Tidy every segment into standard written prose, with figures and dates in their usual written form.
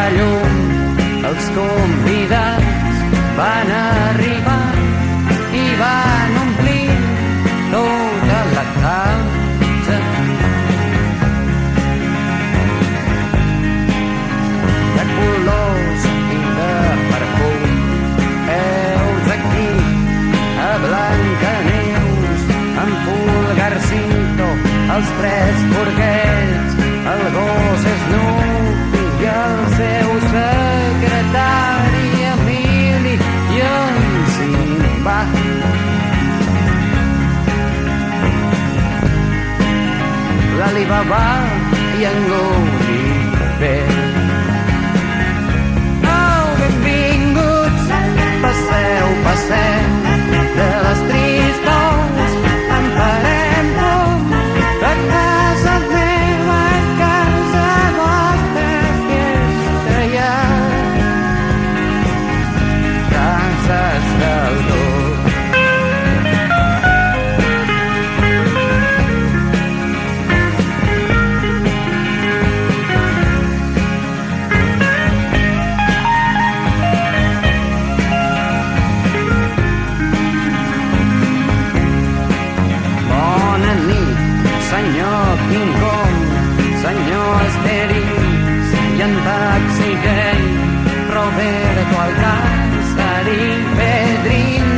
la llum, els convidats van arribar i van omplir tota la casa. De colors i de perfum, heus aquí a Blancaneus, en Pulgarcito, els tres porquets, el gos Snoopy i el seu secretari Emili i en Simba. L'Alibaba i en Gulliver. Oh, benvinguts, passeu, passeu, de les tristors en farem pom, de casa meva és casa vostra, fiesta hi ha cases del dos. Senyor King Kong, senyor Asterix i en Taxi Gay, Roberto Alcázar i Pedrín,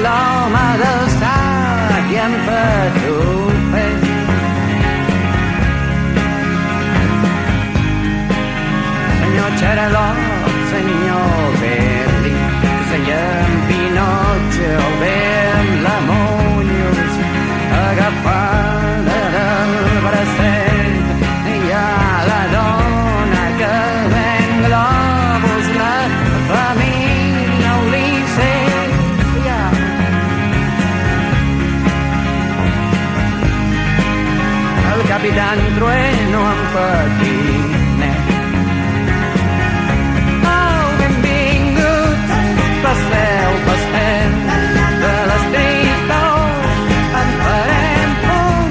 l'home del sac i en Patufet. Senyor Xaralot, senyor Berli, senyor Pinotxo, bé amb la Muñoz, agafada del bracet, hi ha la dona que ven globus, la família Ulisses, el capitán Trueno en patinet. Oh, benvinguts, passeu, passeu, de les tristors en farem pom,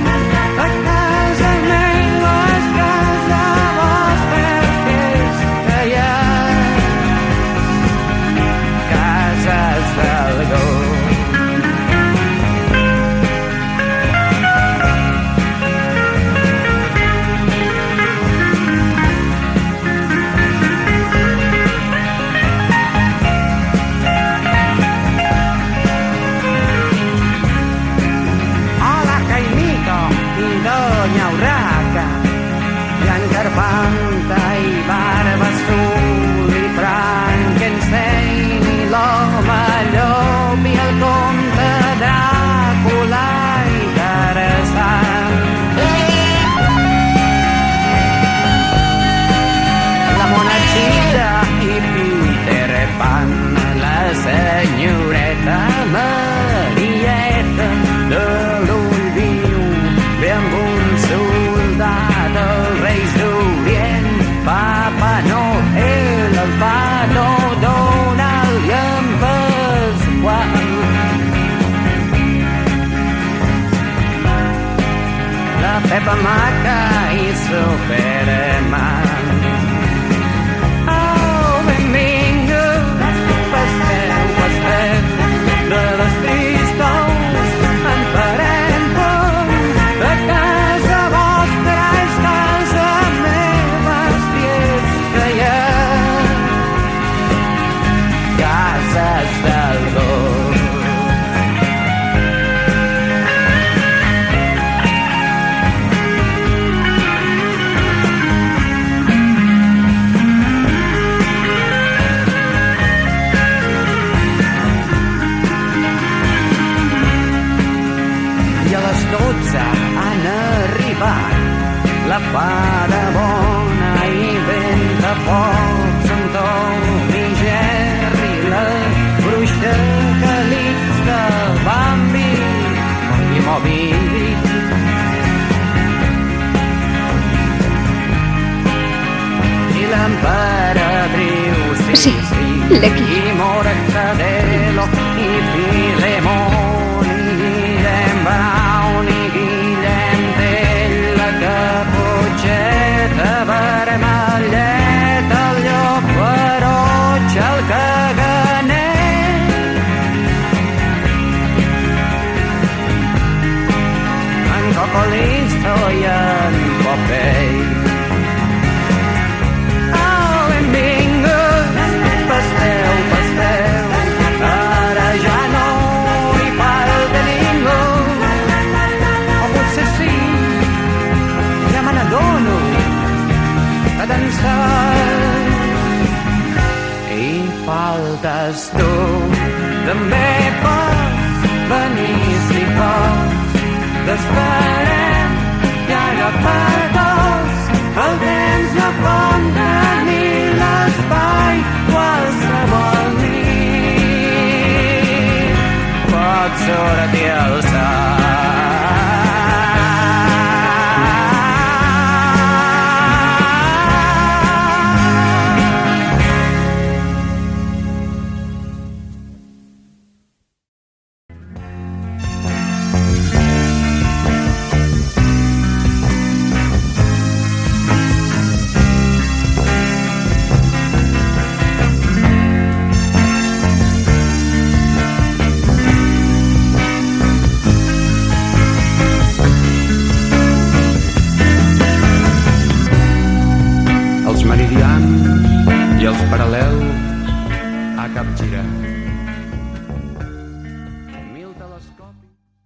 a casa meva és casa vostra, fiesta hi ha cases del gos. Doña Urraca, i en Carpanta i Barba Azul i Frankenstein i l'home llop i el comte Dràcula i Tarzan. La Monachita i Peter Pan, la senyoreta Marieta de l'ull viu, ve amb un soldat, els Reis d'Orient, Papa Noel, el Pato Donald i en Pasqual. La Pepa Maca i Superman. Oh, benvinguts, passeu, passeu, de les tristors en farem pom, de casa vostra és casa meva, és fiesta hi ha cases del gos. I a les 12 han arribat la fada bona i Ventafocs, en Tom i Jerry, la bruixa Calixta, Bambi i Moby Dick. I l'emperadriu Sisi, i Mortadelo i Filemón i Guillem Brown i Guillem Tell, la Caputxeta vermelleta, el llop sol i faltes tu. També pots venir si vols, t'esperem i ara per dos. El temps no pot tenir l'espai, qualsevol nit pot sortir el sol. Els meridians i els paral·lels a capgirar.